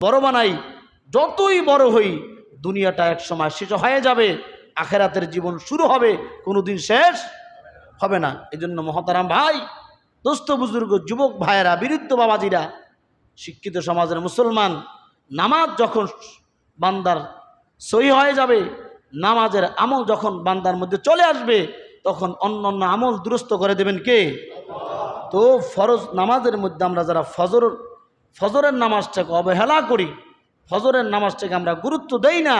বড় বানাই, যতই বড় হই, দুনিয়াটা এক সময় শেষ হয়ে যাবে, আখেরাতের জীবন শুরু হবে, কোনোদিন শেষ হবে না। এই জন্য মহতারাম ভাই, দোস্ত বুজুর্গ, যুবক ভাইয়েরা, বিরুদ্ধ বাবাজিরা, শিক্ষিত সমাজের মুসলমান, নামাজ যখন বান্দার সহি হয়ে যাবে, নামাজের আমল যখন বান্দার মধ্যে চলে আসবে, তখন অন্য অন্য আমল দুরস্ত করে দেবেন কে? তো ফরজ নামাজের মধ্যে আমরা যারা ফজরের নামাজটাকে অবহেলা করি, ফজরের নামাজটাকে আমরা গুরুত্ব দেই না,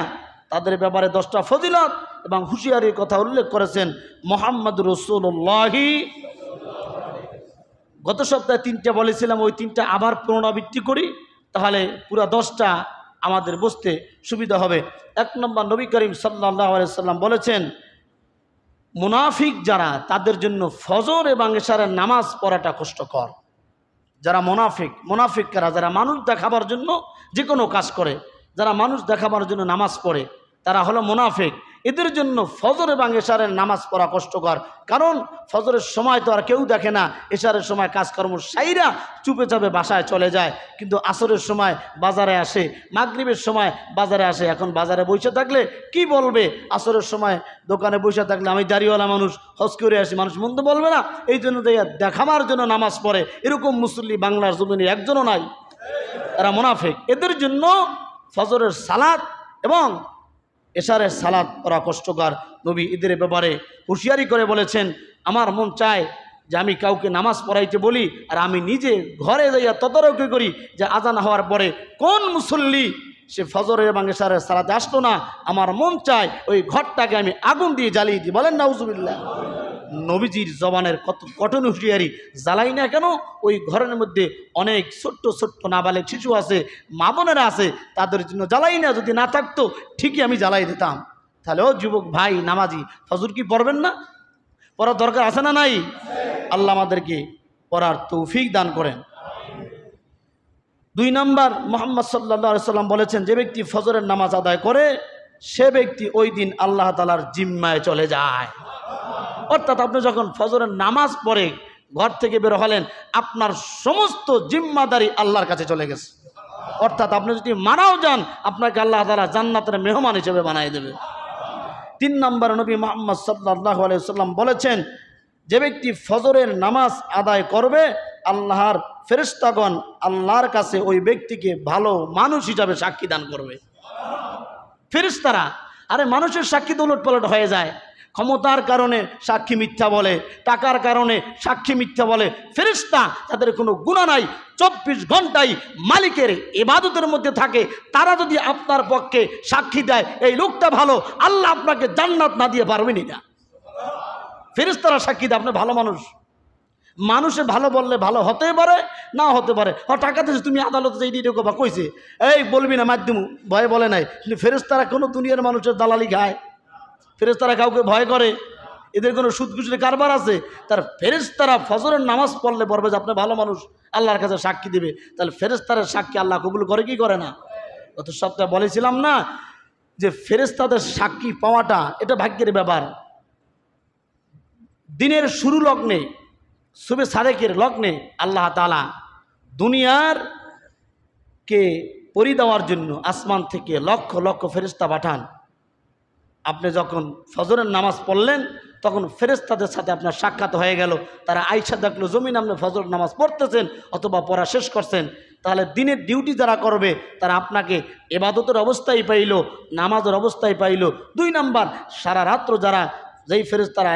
তাদের ব্যাপারে 10টা ফজিলত এবং হুঁশিয়ারির কথা উল্লেখ করেছেন মুহাম্মদ রাসূলুল্লাহ। গত সপ্তাহে 3টা বলেছিলাম, ওই 3টা আবার পুনরাবৃত্তি করি, তাহলে পুরো 10টা আমাদের বুঝতে সুবিধা হবে। 1 নম্বর, নবী করিম সাল্লাল্লাহু আলাইহি সাল্লাম বলেছেন, মুনাফিক যারা, তাদের জন্য ফজর এবং এশারের নামাজ পড়াটা কষ্টকর। যারা মুনাফিক কারা? যারা মানুষ দেখাবার জন্য যে কোনো কাজ করে, যারা মানুষ দেখাবার জন্য নামাজ পড়ে, তারা হলো মুনাফিক। এদের জন্য ফজর এবং এশারের নামাজ পড়া কষ্টকর। কারণ ফজরের সময় তো আর কেউ দেখে না, এশারের সময় কাজকর্ম সাইরা চুপে চাপে বাসায় চলে যায়, কিন্তু আসরের সময় বাজারে আসে, মাগরিবের সময় বাজারে আসে। এখন বাজারে বসে থাকলে কি বলবে? আসরের সময় দোকানে বসে থাকলে আমি দাড়িওয়ালা মানুষ, হজ করে আসি, মানুষ মন্দ বলবে না? এই জন্য দেখাবার জন্য নামাজ পড়ে, এরকম মুসল্লি বাংলার জমিনে একজনও নাই, এরা মুনাফিক। এদের জন্য ফজরের সালাত এবং এশারের সালাত পড়া কষ্টকর। নবী এদের ব্যাপারে হুঁশিয়ারি করে বলেছেন, আমার মন চায় যে আমি কাউকে নামাজ পড়াইতে বলি, আর আমি নিজে ঘরে যাইয়া তদারকি করি যে আজান হওয়ার পরে কোন মুসল্লি সে ফজরের এবং এশারের সালাতে আসতো না, আমার মন চায় ওই ঘরটাকে আমি আগুন দিয়ে জ্বালিয়ে দিই। বলেন নাউজুবিল্লাহ। নবীজির জবানের কত কঠোর হুঁশিয়ারি! জ্বালাই না কেন? ওই ঘরের মধ্যে অনেক ছোট্ট ছোট্ট নাবালেক শিশু আছে, মা বোনেরা আছে, তাদের জন্য জ্বালাই না। যদি না থাকতো ঠিকই আমি জ্বালাই দিতাম। তাহলে ও যুবক ভাই নামাজি, ফজর কি পড়বেন না? পড়ার দরকার আছে না নাই? আল্লাহ আমাদেরকে পড়ার তৌফিক দান করেন। 2 নম্বর, মুহাম্মদ সাল্লাল্লাহু আলাইহি সাল্লাম বলেছেন, যে ব্যক্তি ফজরের নামাজ আদায় করে, সে ব্যক্তি ওই দিন আল্লাহ তাআলার জিম্মায় চলে যায়। অর্থাৎ আপনি যখন ফজরের নামাজ পড়ে ঘর থেকে বের হলেন, আপনার সমস্ত জিম্মাদারি আল্লাহর কাছে চলে গেছে। অর্থাৎ আপনি যদি মারাও যান, আপনাকে আল্লাহ তাআলা জান্নাতের মেহমান হিসেবে বানিয়ে দেবে। 3 নম্বর, নবী মুহাম্মদ সাল্লাল্লাহু আলাইহি সাল্লাম বলেছেন, যে ব্যক্তি ফজরের নামাজ আদায় করবে, আল্লাহর ফেরেশতাগণ আল্লাহর কাছে ওই ব্যক্তিকে ভালো মানুষ হিসাবে সাক্ষী দান করবে। ফেরেশতারা, আরে মানুষের সাক্ষী তো উলটপালট হয়ে যায়, ক্ষমতার কারণে সাক্ষী মিথ্যা বলে, টাকার কারণে সাক্ষী মিথ্যা বলে। ফেরেশতা যাদের কোনো গুনাহ নাই, 24 ঘন্টাই মালিকের ইবাদতের মধ্যে থাকে, তারা যদি আপনার পক্ষে সাক্ষী দেয় এই লোকটা ভালো, আল্লাহ আপনাকে জান্নাত না দিয়ে পারবেনই না। ফেরেশতারা সাক্ষী দেয় আপনি ভালো মানুষ। মানুষে ভালো বললে ভালো হতে পারে, না হতে পারে। টাকা দিয়েছে, তুমি আদালতে যাই দিয়ে বা কইছে, এই বলবি না মাধ্যম ভয়ে বলে নাই। কিন্তু ফেরেশতারা কোনো দুনিয়ার মানুষের দালালি খায়? ফেরেশতারা কাউকে ভয় করে? এদের কোনো সুদ ঘুষের কারবার আছে? তার ফেরেশতারা ফজরের নামাজ পড়লে বলবে যে আপনি ভালো মানুষ, আল্লাহর কাছে সাক্ষী দিবে। তাহলে ফেরেশতাদের সাক্ষী আল্লাহ কবুল করে কি করে না? গত সপ্তাহে বলেছিলাম না যে ফেরেশতাদের সাক্ষী পাওয়াটা এটা ভাগ্যের ব্যাপার। দিনের শুরু লগ্নে, সুবে সাদেকের লগ্নে আল্লাহ তাআলা দুনিয়ার কে পরি দেওয়ার জন্য আসমান থেকে লক্ষ লক্ষ ফেরেশতা পাঠান। আপনি যখন ফজরের নামাজ পড়লেন, তখন ফেরেশতাদের সাথে আপনার সাক্ষাৎ হয়ে গেল। তারা আয়েশা দেখলো জমিন আপনি ফজর নামাজ পড়তেছেন অথবা পড়া শেষ করছেন। তাহলে দিনের ডিউটি যারা করবে, তারা আপনাকে ইবাদতের অবস্থায় পাইল, নামাজের অবস্থায় পাইল। 2 নম্বর, সারা রাত্র যারা, যেই ফেরেশতারা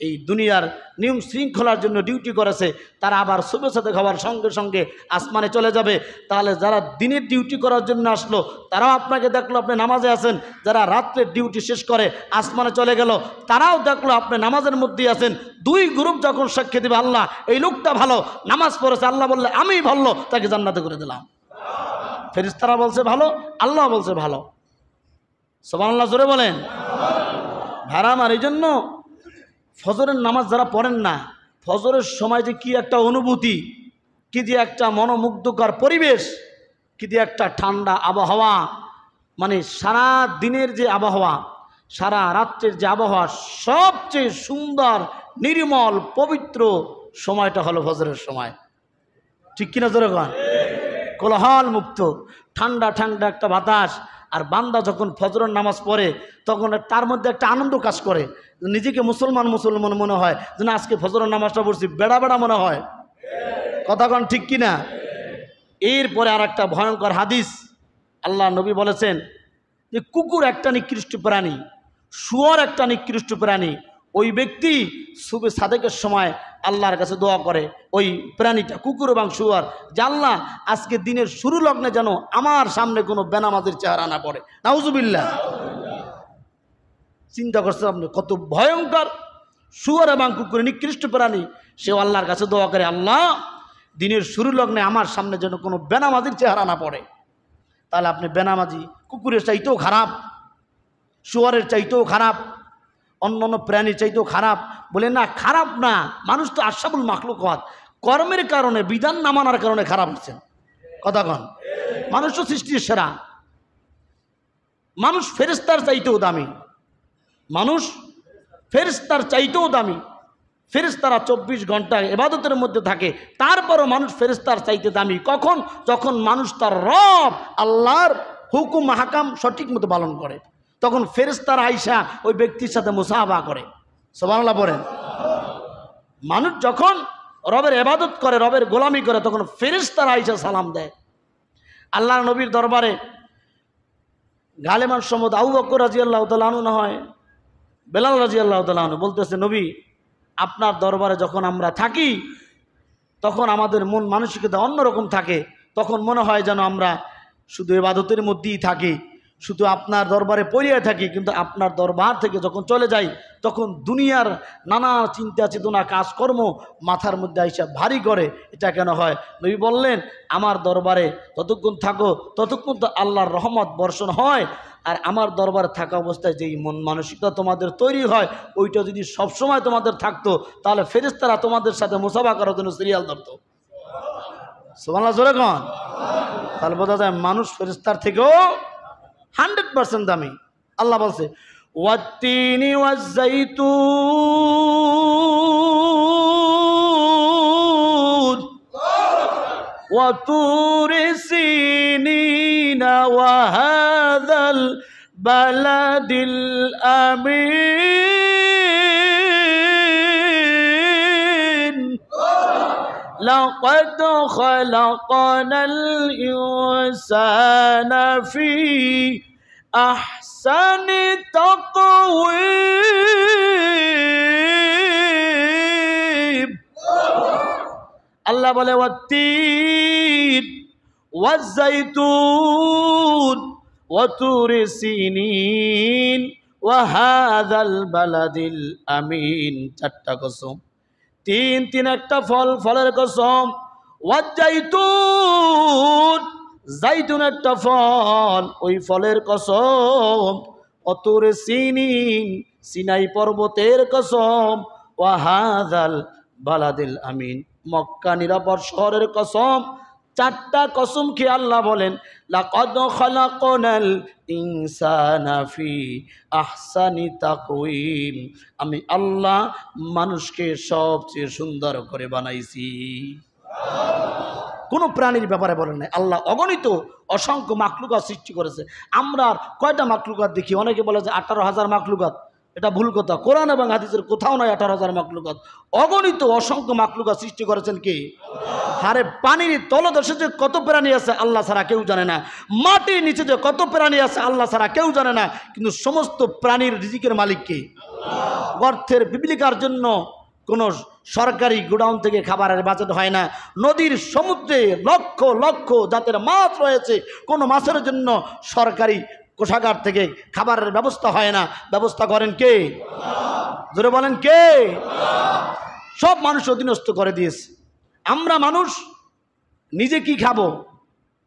এই দুনিয়ার নিয়ম শৃঙ্খলার জন্য ডিউটি করেছে, তারা আবার সুবে সাদেক হওয়ার সঙ্গে সঙ্গে আসমানে চলে যাবে। তাহলে যারা দিনের ডিউটি করার জন্য আসলো, তারাও আপনাকে দেখলো আপনি নামাজে আছেন। যারা রাত্রের ডিউটি শেষ করে আসমানে চলে গেল, তারাও দেখলো আপনি নামাজের মধ্যেই আছেন। 2 গ্রুপ যখন সাক্ষী দেবে, আল্লাহ এই লোকটা ভালো, নামাজ পড়েছে, আল্লাহ বললে আমি ভালো, তাকে জান্নাতে করে দিলাম। ফেরেশতারা বলছে ভালো, আল্লাহ বলছে ভালো। সুবহানাল্লাহ জোরে বলেন। ভাড়া মার। এই জন্য ফজরের নামাজ যারা পড়েন না, ফজরের সময় যে কি একটা অনুভূতি, কি যে একটা মনোমুগ্ধকর পরিবেশ, কি যে একটা ঠান্ডা আবহাওয়া, মানে সারা দিনের যে আবহাওয়া, সারা রাত্রের যে আবহাওয়া, সবচেয়ে সুন্দর, নির্মল, পবিত্র সময়টা হলো ফজরের সময়। ঠিক কিনা জোরে গান? কোলাহল মুক্ত, ঠান্ডা ঠান্ডা একটা বাতাস। আর বান্দা যখন ফজরের নামাজ পড়ে তখন তার মধ্যে একটা আনন্দ কাজ করে, নিজেকে মুসলমান মুসলমান মনে হয়, যেন আজকে ফজরের নামাজটা পড়ছি বেড়া বেড়া মনে হয়। কথা কন ঠিক কিনা? এরপরে আর একটা ভয়ঙ্কর হাদিস, আল্লাহ নবী বলেছেন যে কুকুর একটা নিকৃষ্ট প্রাণী, শুয়োর একটা নিকৃষ্ট প্রাণী। ওই ব্যক্তি সুবে সাদেকের সময় আল্লাহর কাছে দোয়া করে, ওই প্রাণীটা কুকুর এবং শুয়োর, যে আল্লাহ আজকে দিনের শুরু লগ্নে যেন আমার সামনে কোনো বেনামাজের চেহারা না পড়ে। নাউজুবিল্লাহ। চিন্তা করছেন আপনি কত ভয়ঙ্কর! শুয়োর এবং কুকুর নিকৃষ্ট প্রাণী, সেও আল্লাহর কাছে দোয়া করে, আল্লাহ দিনের শুরু লগ্নে আমার সামনে যেন কোনো বেনামাজির চেহারা না পড়ে। তাহলে আপনি বেনামাজি কুকুরের চাইতেও খারাপ, শুয়োরের চাইতেও খারাপ, অন্য অন্য প্রাণীর চাইতেও খারাপ। বলে না, খারাপ না, মানুষ তো আশরাফুল মাখলুকাত, কর্মের কারণে, বিধান না মানার কারণে খারাপ হচ্ছেন। কথা কন, মানুষ তো সৃষ্টির সেরা, মানুষ ফেরেশতার চাইতেও দামি, মানুষ ফেরেশতার চাইতেও দামি। ফেরেশতারা 24 ঘন্টা ইবাদতের মধ্যে থাকে, তারপরও মানুষ ফেরেশতার চাইতে দামি। কখন? যখন মানুষ তার রব আল্লাহর হুকুম হাকাম সঠিক মতো পালন করে, তখন ফেরেশতারা আইসা ওই ব্যক্তির সাথে মুসাহাবা করে। সুবহানাল্লাহ বলেন। মানুষ যখন রবের ইবাদত করে, রবের গোলামি করে, তখন ফেরেশতারা আইসা সালাম দেয়। আল্লাহর নবীর দরবারে গালেমান সম্মত আবু বকর রাদিয়াল্লাহু তাআলা আনহু না হয় বেলাল রাদিয়াল্লাহু তাআলা আনহু বলতেছে, নবী আপনার দরবারে যখন আমরা থাকি তখন আমাদের মন মানসিকতা অন্যরকম থাকে, তখন মনে হয় যেন আমরা শুধু ইবাদতের মধ্যেই থাকি, শুধু আপনার দরবারে পড়িয়ে থাকি। কিন্তু আপনার দরবার থেকে যখন চলে যাই তখন দুনিয়ার নানা চিন্তা চেতনা কাজকর্ম মাথার মধ্যে আইসা ভারী করে। এটা কেন হয়? নবী বললেন, আমার দরবারে যতক্ষণ থাকো ততক্ষণ তো আল্লাহর রহমত বর্ষণ হয়, আর আমার দরবারে থাকা অবস্থায় যেই মন মানসিকতা তোমাদের তৈরি হয়, ওইটা যদি সবসময় তোমাদের থাকতো তাহলে ফেরেশতারা তোমাদের সাথে মুসাফা করার জন্য সিরিয়াল ধরতো। সুবহানাল্লাহ জোরে কন। তাহলে বোঝা যায় মানুষ ফেরেশতার থেকেও 100% দামি। আল্লাহ বলছে, ওয়াত্তিনি ওয়াজ্জাইতুন ওয়া তুরি সিনিনা ওয়া হাযাল বালাদিল আমিন লাকাদ খালাকনাল ইনসানা ফি আহসানি তাকওয়িম। আল্লাহ বলে, ওয়াত্তিন ওয়াজ্জাইতুন ওয়া তুরি সিনিন ওয়া হাযাল বালাদিল আমিন। চারটা কসম, তিন একটা ফল, ফলের কসম। ওয়াজ্জাইতুন, জাইতুন একটা ফল, ওই ফলের কসম। অতুর সিনিন, সিনাই পর্বতের কসম। ওয়া হাযাল বালাদিল আমিন, মক্কা নিরাপদ শহরের কসম। চারটা কসম খেয়ে আল্লাহ বলেন, লাকাদ খালাকনাল ইনসানা ফি আহসানি তাকওয়িম, আমি আল্লাহ মানুষকে সবচেয়ে সুন্দর করে বানাইছি। কোনো প্রাণীর ব্যাপারে বলেন নাই, আল্লাহ অগণিত অসংখ্য মাখলুকাত সৃষ্টি করেছে। আমরা কয়টা মাখলুকাত দেখি? অনেকে বলে যে 18,000 মাখলুকাত। এটা ভুল কথা, কোরআন এবং হাদিসের কোথাও নয় 18,000 মাখলুকাত। অগণিত অসংখ্য মাখলুকাত সৃষ্টি করেছেন কে? হারে পানির তলদেশে যে কত প্রাণী আছে আল্লাহ ছাড়া কেউ জানে না, মাটির নিচে যে কত প্রাণী আছে আল্লাহ ছাড়া কেউ জানে না, কিন্তু সমস্ত প্রাণীর রিজিকের মালিক কে? গর্তের পিপিলিকার জন্য কোনো সরকারি গোডাউন থেকে খাবারের বাজেট হয় না। নদীর সমুদ্রে লক্ষ লক্ষ জাতের মাছ রয়েছে, কোনো মাছের জন্য সরকারি কোষাগার থেকে খাবারের ব্যবস্থা হয় না। ব্যবস্থা করেন কে? জোরে বলেন কে? সব মানুষ অধীনস্থ করে দিয়েছে। আমরা মানুষ নিজে কি খাবো,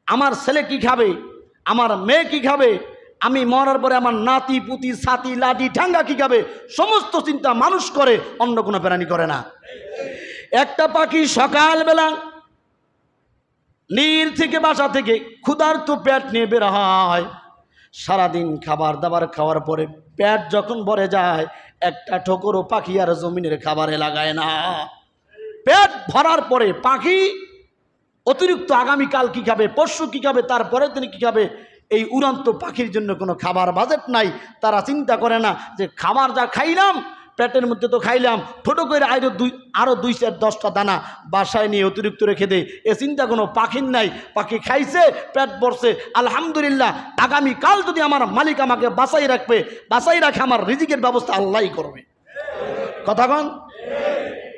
আমার ছেলে কি খাবে, আমার মেয়ে কি খাবে, আমি মরার পরে আমার নাতি পুতি সাথী লাঠি ঠাঙ্গা কি খাবে, সমস্ত চিন্তা মানুষ করে, অন্য কোনো প্রাণী করে না। একটা পাখি সকালবেলা নীর থেকে বাসা থেকে ক্ষুধার্ত পেট নিয়ে বের হয়, সারাদিন খাবার দাবার খাওয়ার পরে পেট যখন ভরে যায় একটা ঠোকরও পাখি আর জমিনের খাবারে লাগায় না। পেট ভরার পরে পাখি অতিরিক্ত আগামীকাল কী খাবে, পরশু কী খাবে, তারপরের দিন কী খাবে, এই উড়ন্ত পাখির জন্য কোনো খাবার বাজেট নাই। তারা চিন্তা করে না যে খাবার যা খাইলাম পেটের মধ্যে তো খাইলাম, ছোটো করে আরও 2-10টা দানা বাসায় নিয়ে অতিরিক্ত রেখে দেয়। এ চিন্তা কোনো পাখির নাই। পাখি খাইছে, পেট ভরছে, আলহামদুলিল্লাহ। আগামীকাল যদি আমার মালিক আমাকে বাঁচাই রাখবে, বাঁচাই রাখে, আমার রিজিকের ব্যবস্থা আল্লাহই করবে। কথা কন,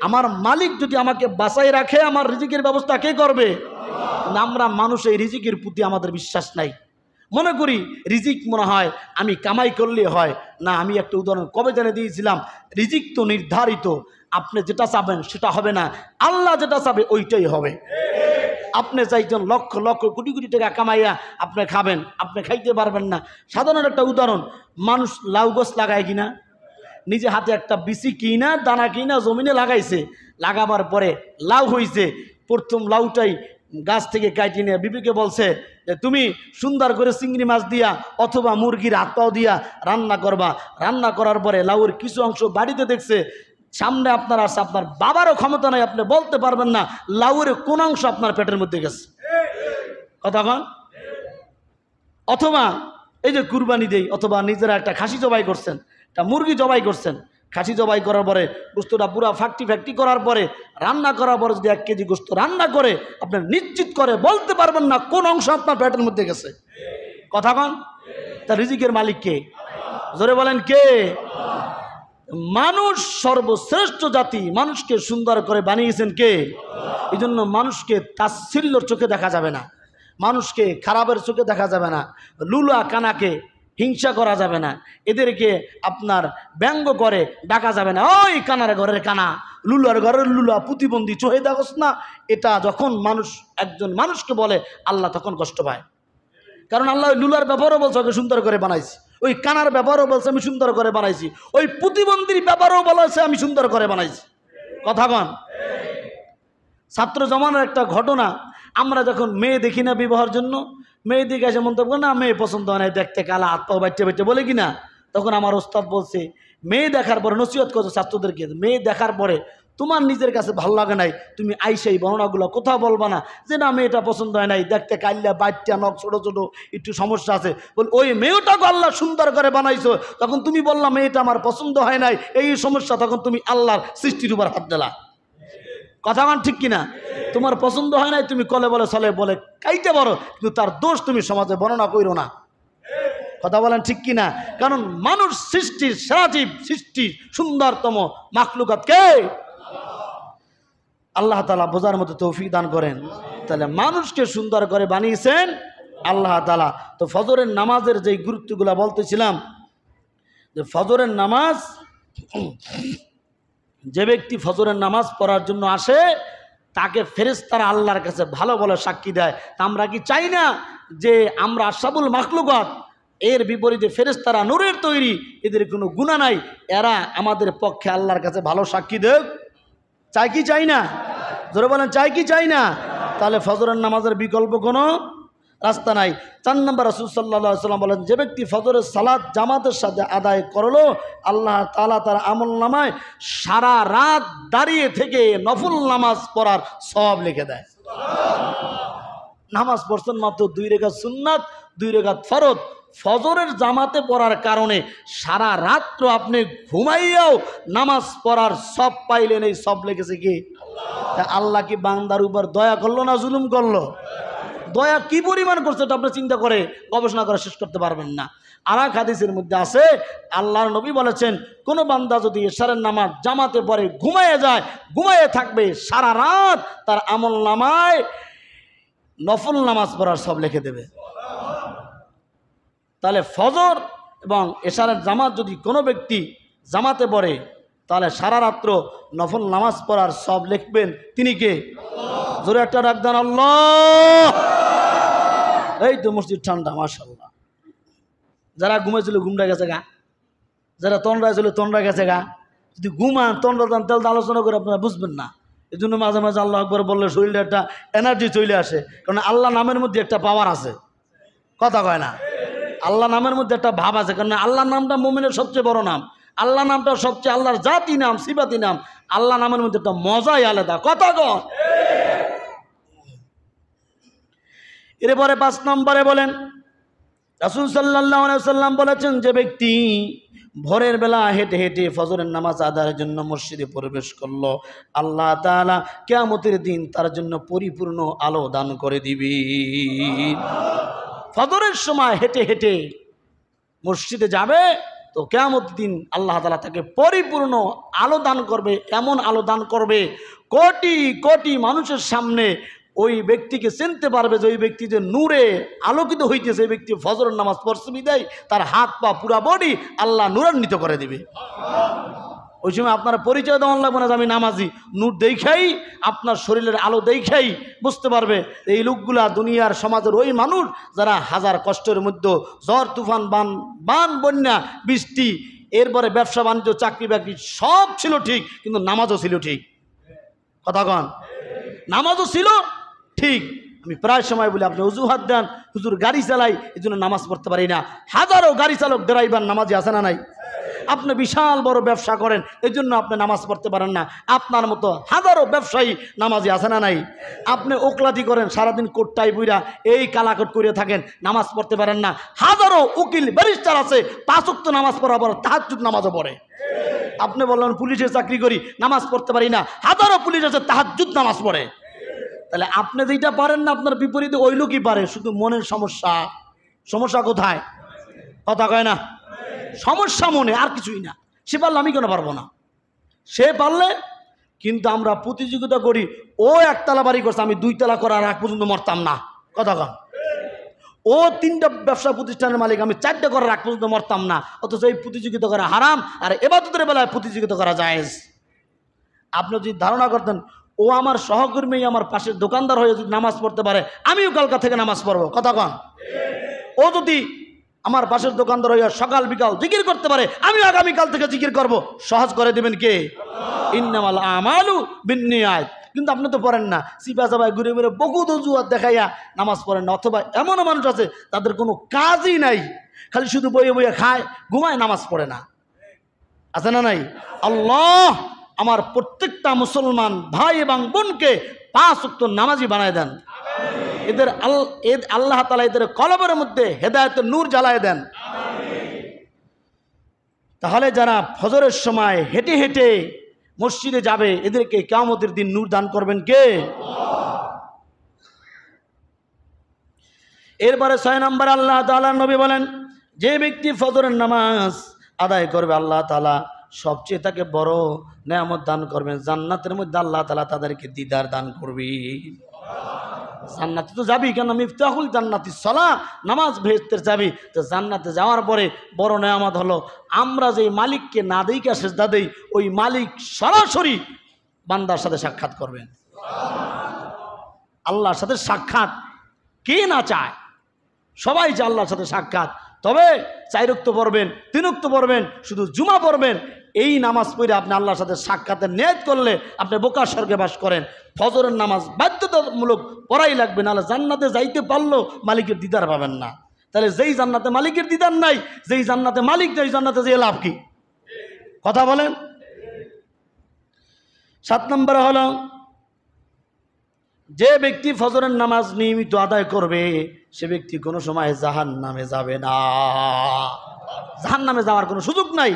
আমার মালিক যদি আমাকে বাঁচাই রাখে, আমার রিজিকের ব্যবস্থা কে করবে? আমরা মানুষ এই রিজিকের প্রতি আমাদের বিশ্বাস নাই। মনে করি রিজিক মনে হয় আমি কামাই করলে হয় না। আমি একটা উদাহরণ কবে জানিয়ে দিয়েছিলাম, রিজিক তো নির্ধারিত, আপনি যেটা চাবেন সেটা হবে না, আল্লাহ যেটা চাবে ওইটাই হবে। আপনি চাইছেন লক্ষ লক্ষ কোটি কোটি টাকা কামাইয়া আপনি খাবেন, আপনি খাইতে পারবেন না। সাধারণ একটা উদাহরণ, মানুষ লাউ গাছ লাগায় কিনা, নিজে হাতে একটা বিচি কিনা দানা কিনা জমিনে লাগাইছে, লাগাবার পরে লাউ হয়েছে, প্রথম লাউটাই গাছ থেকে কাটি নিয়ে বিবিকে বলছে যে তুমি সুন্দর করে চিংড়ি মাছ দিয়া অথবা মুরগির হাত পাও দিয়া রান্না করবা। রান্না করার পরে লাউয়ের কিছু অংশ বাড়িতে দেখছে, সামনে আপনার আসছে, আপনার বাবারও ক্ষমতা নাই, আপনি বলতে পারবেন না লাউয়ের কোন অংশ আপনার পেটের মধ্যে গেছে। কথা কন। অথবা এই যে কুরবানি দেই, অথবা নিজেরা একটা খাসি জবাই করছেন, একটা মুরগি জবাই করছেন, খাসি জবাই করার পরে গোস্তটা পুরা ফাটি করার পরে রান্না করার পরে যদি 1 কেজি গোস্ত রান্না করে আপনি নিশ্চিত করে বলতে পারবেন না কোন অংশ আপনার পেটের মধ্যে গেছে। কথা কন। তা রিজিকের মালিক কে? জোরে বলেন কে? মানুষ সর্বশ্রেষ্ঠ জাতি, মানুষকে সুন্দর করে বানিয়েছেন কে? এই জন্য মানুষকে তাচ্ছিল্যর চোখে দেখা যাবে না, মানুষকে খারাপের চোখে দেখা যাবে না, লুলা কানাকে হিংসা করা যাবে না, এদেরকে আপনার ব্যঙ্গ করে ডাকা যাবে না, ওই কানার ঘরের কানা, লুলার ঘরের লুলা, প্রতিবন্ধী, চোহে দেখোস না। এটা যখন মানুষ একজন মানুষকে বলে আল্লাহ তখন কষ্ট পায়। কারণ আল্লাহ ওই লুলার ব্যাপারও বলছে ওকে সুন্দর করে বানাইছি, ওই কানার ব্যাপারও বলছে আমি সুন্দর করে বানাইছি, ওই প্রতিবন্ধীর ব্যাপারও বলেছে আমি সুন্দর করে বানাইছি। কথা কন। ছাত্র জমানার একটা ঘটনা, আমরা যখন মেয়ে দেখি না বিবাহের জন্য, মেয়ে দিকে এসে মন্তব্য না মেয়ে পছন্দ হয় না, দেখতে কালা, হাত পাও বাচ্চা বাচ্চা বলে কিনা, তখন আমার ওস্তাদ বলছে মেয়ে দেখার পরে নসিহত করছে ছাত্রদেরকে, মেয়ে দেখার পরে তোমার নিজের কাছে ভালো লাগে নাই, তুমি আইসাই বর্ণনাগুলো কোথাও বলবা না যে না মেয়েটা পছন্দ হয় নাই, দেখতে কাল্লা, বাচ্চা, নখ ছোটো ছোটো, একটু সমস্যা আছে, বল ওই মেয়েটাকে আল্লাহ সুন্দর করে বানাইছো, তখন তুমি বললা মেয়েটা আমার পছন্দ হয় নাই, এই সমস্যা, তখন তুমি আল্লাহর সৃষ্টির উপর হাত দিলা। কথা মান ঠিক কিনা? তোমার পছন্দ হয় নাই, তুমি কলে বলে চলে বলে কাইতে পারো, কিন্তু তার দোষ তুমি সমাজে বর্ণনা করো না। কথা বলেন ঠিক কিনা? কারণ মানুষ সৃষ্টির সেরা জীব, সৃষ্টির সুন্দরতম মাখলুকাত কে? আল্লাহ তাআলা বোঝার মতো তৌফিক দান করেন। তাহলে মানুষকে সুন্দর করে বানিয়েছেন আল্লাহ তাআলা। তো ফজরের নামাজের যেই গুরুত্বগুলো বলতেছিলাম, যে ফজরের নামাজ, যে ব্যক্তি ফজরের নামাজ পড়ার জন্য আসে তাকে ফেরেশতারা আল্লাহর কাছে ভালো বলে সাক্ষী দেয়। তা আমরা কি চাই না যে আমরা আশরাফুল মাখলুকাত, এর বিপরীতে ফেরেশতারা নূরের তৈরি, এদের কোনো গুনাহ নাই, এরা আমাদের পক্ষে আল্লাহর কাছে ভালো সাক্ষী দেয়? চাই কি চাই না? জোরে বলেন চাই কি চাই না? তাহলে ফজরের নামাজের বিকল্প কোনো রাস্তা নাই। 4 নম্বর রাসূল সাল্লাল্লাহু আলাইহি ওয়াসাল্লাম বলেন, যে ব্যক্তি ফজরের সালাত জামাতের সাথে আদায় করলো, আল্লাহ তাআলা তার আমলনামায় সারা রাত দাঁড়িয়ে থেকে নফল নামাজ পড়ার সওয়াব লিখে দেয়। নামাজ পড়ছেন মাত্র 2 রাকাত সুন্নাত, 2 রাকাত ফরজ, ফজরের জামাতে পড়ার কারণে সারা রাত্র আপনি ঘুমাইয়াও নামাজ পড়ার সব পাইলেন, এই সব লিখেছে কি আল্লাহ। আল্লাহ কি বান্দার উপর দয়া করলো না জুলুম করলো? দয়া কি পরিমাণ করছে এটা আপনি চিন্তা করে গবেষণা করে শেষ করতে পারবেন না। আর এক হাদিসের মধ্যে আছে, আল্লাহর নবী বলেছেন, কোন বান্দা যদি এশারের নামাজ জামাতে পড়ে ঘুমায়ে যায়, ঘুমায়ে থাকবে সারা রাত, তার আমল নামায় নফল নামাজ পড়ার সব লিখে দেবে। তাহলে ফজর এবং এশারের জামাত যদি কোনো ব্যক্তি জামাতে পড়ে, তাহলে সারা রাত্র নফল নামাজ পড়ার সব লিখবেন তিনি কে? জোরে একটা ডাক দেন আল্লাহ। এই তো মসজিদ ঠান্ডা মাশাআল্লাহ। যারা ঘুমাইছিল ঘুমটা গেছে গা, যারা তন্ডা ছিল তন্ডা গেছে গা। যদি ঘুমান তন্ডা দান তাহলে আলোচনা করে আপনারা বুঝবেন না। এই জন্য মাঝে মাঝে আল্লাহ আকবার বললে শরীরে একটা এনার্জি চলে আসে, কারণ আল্লাহ নামের মধ্যে একটা পাওয়ার আছে। কথা কয় না? আল্লাহ নামের মধ্যে একটা ভাব আছে, কারণ আল্লাহ নামটা মুমিনের সবচেয়ে বড় নাম, আল্লাহ নামটা সবচেয়ে আল্লাহর জাতি নাম, সিফাতি নাম। আল্লাহ নামের মধ্যে একটা মজাই আলাদা। কথা কয়? এরপরে 5 নম্বরে বলেন, রাসূল সাল্লাল্লাহু আলাইহি ওয়াসাল্লাম বলেছেন, যে ব্যক্তি ভোরের বেলা হেঁটে হেঁটে ফজরের নামাজ আদায়ের জন্য মসজিদে প্রবেশ করলো, আল্লাহ তাআলা কিয়ামতের দিন তার জন্য পরিপূর্ণ আলো দান করে দিবেন। ফজরের সময় হেঁটে হেঁটে মসজিদে যাবে তো কিয়ামতের দিন আল্লাহ তাআলা তাকে পরিপূর্ণ আলো দান করবে। এমন আলো দান করবে, কোটি কোটি মানুষের সামনে ওই ব্যক্তিকে চিনতে পারবে যে ওই ব্যক্তি যে নূরে আলোকিত হইতেছে, এই ব্যক্তি ফজরের নামাজ পড়ছে বিদায় তার হাত পা পুরা বডি আল্লাহ নূরান্বিত করে দিবে। ওই সময় আপনার পরিচয় দেওয়ান লাগবে না যে আমি নামাজি, নূর দেখাই, আপনার শরীরের আলো দেখাই বুঝতে পারবে এই লোকগুলা দুনিয়ার সমাজের ওই মানুষ যারা হাজার কষ্টের মধ্যে ঝড় তুফান বান বন্যা বৃষ্টি, এরপরে ব্যবসা বাণিজ্য চাকরি বাকরি সব ছিল ঠিক, কিন্তু নামাজও ছিল ঠিক। কথা কন, নামাজও ছিল ঠিক। আমি প্রায় সময় বলি, আপনি অজুহাত দেন হুজুর গাড়ি চালাই এই জন্য নামাজ পড়তে পারি না। হাজারো গাড়ি চালক ড্রাইভার নামাজি আছে না নাই? আপনি বিশাল বড় ব্যবসা করেন এই জন্য আপনি নামাজ পড়তে পারেন না। আপনার মতো হাজারো ব্যবসায়ী নামাজি আছে না নাই? আপনি ওকলাতি করেন, সারাদিন কোটটাই বুইরা এই কালাকট করে থাকেন, নামাজ পড়তে পারেন না। হাজারো উকিল ব্যারিস্টার আছে 5 ওয়াক্ত নামাজ পড়া পর তাহাজ্জুদ নামাজও পড়ে। আপনি বললেন পুলিশের চাকরি করি নামাজ পড়তে পারি না, হাজারো পুলিশ আছে তাহাজ্জুদ নামাজ পড়ে। তাহলে আপনি যেটা পারেন না আপনার বিপরীতে ওই লোকই পারে, শুধু মনের সমস্যা। সমস্যা কোথায়? কথা কয় না, সমস্যা মনে, আর কিছুই না। সে পারলে আমি কেন পারবো না? সে পারলে। কিন্তু আমরা প্রতিযোগিতা করি, ও 1 তলা বাড়ি করছে আমি 2 তলা করার আগ পর্যন্ত মরতাম না। কথা কন, ও 3টা ব্যবসা প্রতিষ্ঠানের মালিক, আমি 4টা করার আগ পর্যন্ত মরতাম না। অথচ এই প্রতিযোগিতা করা হারাম, আর ইবাদতের বেলায় প্রতিযোগিতা করা জায়েজ। আপনি যদি ধারণা করতেন ও আমার সহকর্মী আমার পাশের দোকানদার হয়ে যদি নামাজ পড়তে পারে, আমিও কালকা থেকে নামাজ পড়বো। কথা কন, ও যদি আমার পাশের দোকানদার হইয়া সকাল বিকাল জিকির করতে পারে, আমিও আগামীকাল থেকে জিকির করব। সহজ করে দেবেন কে? ইন্নামাল আমালু বিন্নিয়াত। কিন্তু আপনি তো পড়েন না, সিপা চাপায় ঘুরে ঘুরে বহুত অজুহাত দেখাইয়া নামাজ পড়েন না। অথবা এমনও মানুষ আছে তাদের কোনো কাজই নাই, খালি শুধু বইয়ে বইয়ে খায় ঘুমায়, নামাজ পড়ে না। আছে না নাই? আল্লাহ আমার প্রত্যেকটা মুসলমান ভাই এবং বোনকে 5 ওয়াক্ত নামাজি বানায় দেন। এদের আল্লাহ তাআলা এদের কলবের মধ্যে হেদায়েতের নূর জ্বালায় দেন। তাহলে যারা ফজরের সময় হেঁটে হেঁটে মসজিদে যাবে, এদেরকে কিয়ামতের দিন নূর দান করবেন কে? এরপরে 6 নম্বর আল্লাহ তাআলা নবী বলেন, যে ব্যক্তি ফজরের নামাজ আদায় করবে আল্লাহ তাআলা সবচেয়ে তাকে বড় নেয়ামত দান করবেন। জান্নাতের মধ্যে আল্লাহ তাআলা তাদেরকে দিদার দান করবে। জান্নাতে তো যাবি, কেন মিফতাহুল জান্নাতি সালাহ, নামাজ বেহেশতের যাবি। তো জান্নাতে যাওয়ার পরে বড় নেয়ামত হলো আমরা যে মালিককে না দেইকা সেজদা দেই, ওই মালিক সরাসরি বান্দার সাথে সাক্ষাৎ করবেন। আল্লাহর সাথে সাক্ষাৎ কে না চায়? সবাই চায় আল্লাহর সাথে সাক্ষাৎ। তবে 4 ওয়াক্ত পড়বেন, 3 ওয়াক্ত পড়বেন, শুধু জুমা পড়বেন, এই নামাজ পড়ে আপনি আল্লাহর সাথে সাক্ষাতের নিয়ত করলে আপনি বোকার স্বর্গে বাস করেন। ফজরের নামাজ বাধ্যতামূলক পড়াই লাগবে, নাহলে জান্নাতে যাইতে পারলেও মালিকের দিদার পাবেন না। তাহলে যেই জান্নাতে মালিকের দিদার নাই, যেই জান্নাতে মালিক নেই, জান্নাতে যেয়ে লাভ কি? কথা বলেন। 7 নম্বরে হলো, যে ব্যক্তি ফজরের নামাজ নিয়মিত আদায় করবে সে ব্যক্তি কোনো সময় জাহান্নামে যাবে না। জাহান্নামে যাওয়ার কোনো সুযোগ নাই।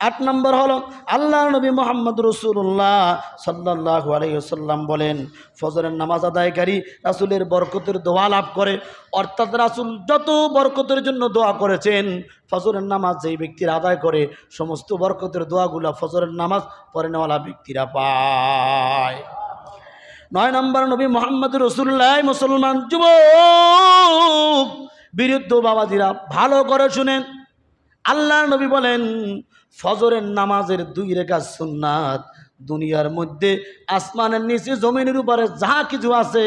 8 নম্বর হলো, আল্লাহর নবী মুহাম্মদ রাসূলুল্লাহ সাল্লাল্লাহু আলাইহি ওয়াসাল্লাম বলেন, ফজরের নামাজ আদায়কারী রাসূলের বরকতের দোয়া লাভ করে। অর্থাৎ রাসূল যত বরকতের জন্য দোয়া করেছেন, ফজরের নামাজ যেই ব্যক্তিরা আদায় করে সমস্ত বরকতের দোয়াগুলা ফজরের নামাজ পড়ে নেওয়ালা ব্যক্তিরা পায়। 9 নম্বর নবী মুহাম্মদ রাসূলুল্লাহ, মুসলমান যুবক বিরুদ্ধ বাবাজিরা ভালো করে শুনেন, আল্লাহর নবী বলেন ফজরের নামাজের 2 রাকাত সুন্নাত দুনিয়ার মধ্যে আসমানের নিচে জমিনের উপরে যা কিছু আছে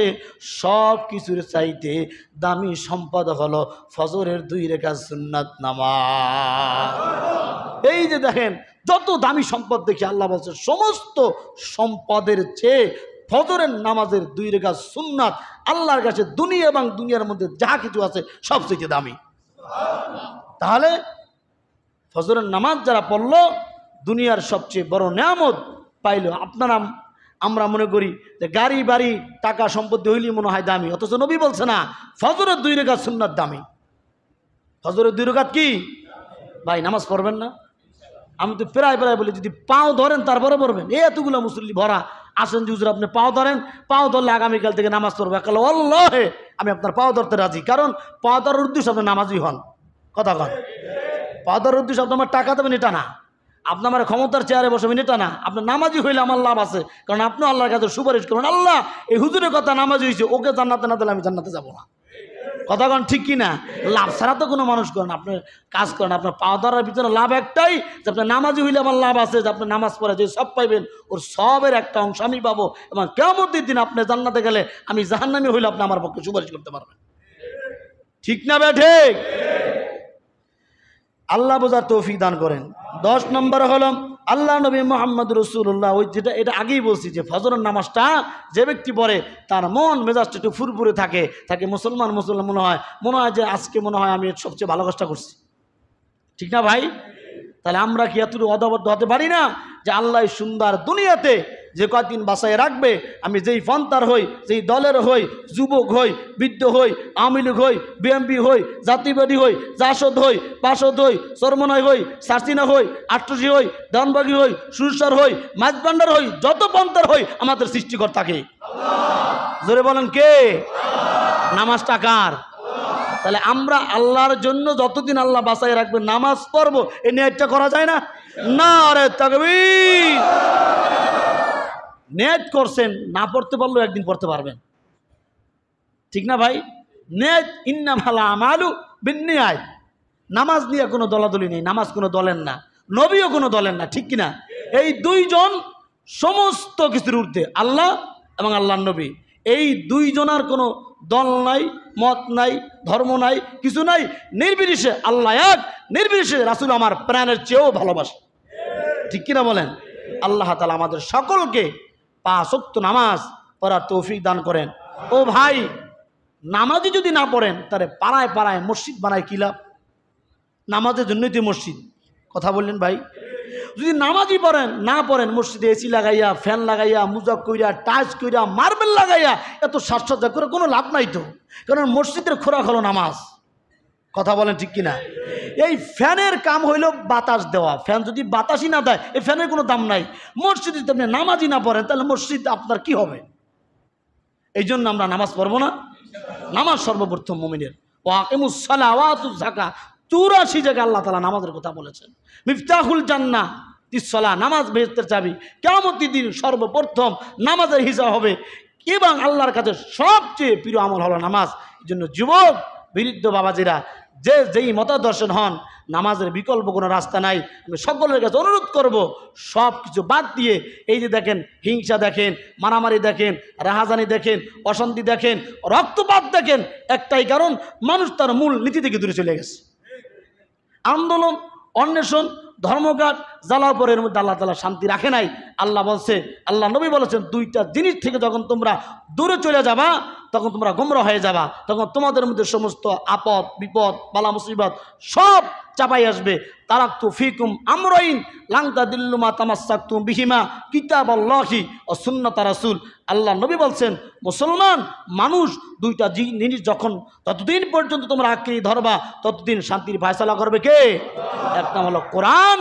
সব কিছুর চাইতে দামি সম্পদ হলো ফজরের 2 রাকাত সুন্নাত নামাজ। এই যে দেখেন যত দামি সম্পদ দেখি আল্লাহ বলছে সমস্ত সম্পদের চেয়ে ফজরের নামাজের 2 রাকাত সুন্নাত আল্লাহর কাছে দুনিয়া এবং দুনিয়ার মধ্যে যা কিছু আছে সবচেয়ে দামি। তাহলে ফজরের নামাজ যারা পড়ল দুনিয়ার সবচেয়ে বড় নেয়ামত পাইল। আপনারা আমরা মনে করি যে গাড়ি বাড়ি টাকা সম্পত্তি হইলেই মনে হয় দামি, অথচ নবী বলছে না ফজরের 2 রাকাত সুন্নাত দামি। ফজরের 2 রাকাত কি ভাই নামাজ পড়বেন না? আমি তো প্রায় বলি যদি পাও ধরেন তারপরে পড়বেন। এতগুলো মুসল্লি ভরা আসেন যে হুজুর আপনি পাও ধরেন, পাও ধরলে আগামীকাল থেকে নামাজ পড়বো। একাল আল্লাহে আমি আপনার পাও ধরতে রাজি, কারণ পাও ধরার উদ্দেশ্য আপনি নামাজি হন। কথা কন, পাও ধরার উদ্দেশ্য আপনি আমার টাকা দেবেন এটা না, আপনি আমার ক্ষমতার চেয়ারে বসবেন এটা না, আপনার নামাজি হইলে আমার লাভ আছে, কারণ আপনি আল্লাহর কাছে সুপারিশ করবেন আল্লাহ এই হুজুরের কথা নামাজি হয়েছে, ওকে জান্নাতে না দিলে আমি জান্নাতে যাবো না। কথা কন ঠিক কিনা? লাভ ছাড়া তো কোনো মানুষ করেন, আপনি কাজ করেন, আপনার পাওয়া ধরার ভিতরে লাভ একটাই যে আপনার নামাজি হইলে আমার লাভ আছে, যে আপনি নামাজ পড়ে যে সব পাইবেন ওর সবের একটা অংশ আমি পাবো, এবং কিয়ামতের দিন আপনি জান্নাতে গেলে আমি জাহান্নামী হইলে আপনি আমার পক্ষে সুপারিশ করতে পারবেন। ঠিক না বে ঠিক? আল্লাহ বোঝার তৌফিক দান করেন। 10 নম্বর হলো আল্লাহ নবী মুহাম্মদ রাসূলুল্লাহ, ওই যেটা এটা আগেই বলছি যে ফজরের নামাজটা যে ব্যক্তি পড়ে তার মন মেজাজটা একটু ফুরফুরে থাকে, তাকে মুসলমান মনে হয় যে আজকে মনে হয় আমি সবচেয়ে ভালো কাজটা করছি। ঠিক না ভাই? তাহলে আমরা কি এত অদাবদ্ধ হতে পারি না যে আল্লাহ সুন্দর দুনিয়াতে যে কয়দিন বাঁচায় রাখবে, আমি যেই পন্থার হই, যেই দলের হই, যুবক হই, বৃদ্ধ হই, আওয়ামী লীগ হই, বিএনপি হই, জাতীয়বাদী হই, জাসদ হই, বাসদ হই, চরমনাই হই, সার্সিনা হই, আট্টসি হই, দানবাগি হই, সুরসার হই, মাঝবান্ডার হই, যত পন্থার হই আমাদের সৃষ্টিকর্তাকে। জোরে বলেন কে? নামাজটা কার? তাহলে আমরা আল্লাহর জন্য যতদিন আল্লাহ বাঁচাই রাখবে নামাজ পড়বো, এই নিয়তটা করা যায় না? নারে তাকবীর! নিয়ত করছেন, না পড়তে পারলেও একদিন পড়তে পারবেন। ঠিক না ভাই? নিয়ত ইন্নামাল আমালু বিন্নিয়াত। নামাজ নিয়ে কোনো দলাদলি নেই, নামাজ কোনো দলের না, নবীও কোনো দলের না। ঠিক কিনা? এই 2 জন সমস্ত কিছুর ঊর্ধ্বে, আল্লাহ এবং আল্লাহর নবী। এই 2 জনার কোনো দল নাই, মত নাই, ধর্ম নাই, কিছু নাই। নির্বিশেষে আল্লাহ এক, নির্বিশেষে রাসূল আমার প্রাণের চেয়েও ভালোবাসে। ঠিক কিনা বলেন? আল্লাহ তাআলা আমাদের সকলকে 5 ওয়াক্ত নামাজ পড়ার তৌফিক দান করেন। ও ভাই, নামাজি যদি না পড়েন তাহলে পাড়ায় পাড়ায় মসজিদ বানায় কি লাভ? নামাজের জন্যই তো মসজিদ। কথা বললেন ভাই? যদি নামাজি পড়েন, না পড়েন, মসজিদে এসি লাগাইয়া, ফ্যান লাগাইয়া, মুজাক কইরা, টাচ কইরা, মার্বেল লাগাইয়া এত সাজসজ্জা করে কোনো লাভ নাই তো, কারণ মসজিদের খোরাক হলো নামাজ। কথা বলেন ঠিক কিনা? এই ফ্যানের কাম হইল বাতাস দেওয়া, ফ্যান যদি বাতাসই না দেয় এই ফ্যানের কোনো দাম নাই। মসজিদে যদি আপনি নামাজই না পড়েন তাহলে মসজিদ আপনার কি হবে? এই জন্য আমরা নামাজ পড়বো না। নামাজ সর্বপ্রথম মুমিনের। ওয়াকিমুস সালাহ ওয়া আতুজ যাকাত, 84 জায়গায় আল্লাহ তাআলা নামাজের কথা বলেছেন। মিফতাহুল জান্নাহ তিসসালাহ, নামাজ বেহেশতের চাবি। কিয়ামতের দিন সর্বপ্রথম নামাজের হিসাব হবে, এবং আল্লাহর কাছে সবচেয়ে প্রিয় আমল হলো নামাজ। এই জন্য যুবক বৃদ্ধ বাবাজিরা যেই মতাদর্শন হন, নামাজের বিকল্প কোনো রাস্তা নাই। আমি সকলের কাছে অনুরোধ করব, সব কিছু বাদ দিয়ে এই যে দেখেন হিংসা দেখেন, মারামারি দেখেন, রাহাজানি দেখেন, অশান্তি দেখেন, রক্তপাত দেখেন, একটাই কারণ মানুষ তার মূল নীতি থেকে দূরে চলে গেছে। আন্দোলন, অন্বেষণ, ধর্মঘাট, জ্বালাপরের মধ্যে আল্লাহ তাআলা শান্তি রাখে নাই। আল্লাহ বলছে, আল্লাহ নবী বলেছেন, 2টা জিনিস থেকে যখন তোমরা দূরে চলে যাবা তখন তোমরা গোমরা হয়ে যাবা, তখন তোমাদের মধ্যে সমস্ত আপদ বিপদ বালা মুসিবত সব চাপাই আসবে। তারাকতু ফিকুম আমরাইন লান তাদিল্লু মা তামাসসাকতুম বিহিমা কিতাবাল্লাহি ওয়া সুন্নাতা রাসূল। আল্লাহ নবী বলছেন, মুসলমান মানুষ 2টা জিনিস যখন ততদিন পর্যন্ত তোমরা আঁকড়ে ধরবা ততদিন শান্তির ফয়সালা করবে কে? একটা হলো কোরআন।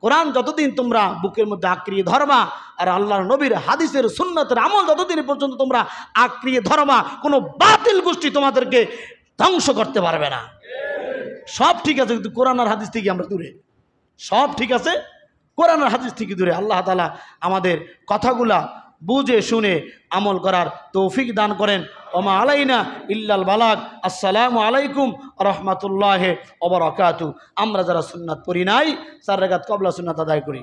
কোরআন যতদিন তোমরা বুকের মধ্যে আঁকড়িয়ে ধরবা, আর আল্লাহর নবীর হাদিসের সুন্নতের আমল যতদিন পর্যন্ত তোমরা আঁকড়িয়ে ধরবা, কোনো বাতিল গোষ্ঠী তোমাদেরকে ধ্বংস করতে পারবে না। সব ঠিক আছে, কিন্তু কোরআন আর হাদিস থেকে আমরা দূরে। সব ঠিক আছে, কোরআন আর হাদিস থেকে দূরে। আল্লাহ তাআলা আমাদের কথাগুলা বুঝে শুনে আমল করার তৌফিক দান করেন। ওমা আলাইনা ইল্লাল বালাগ। আসসালামু আলাইকুম রাহমাতুল্লাহি ওয়া বারাকাতুহু। আমরা যারা সুন্নাত পড়ি নাই 4 রাকাত ক্বাবলা সুন্নাত আদায় করি।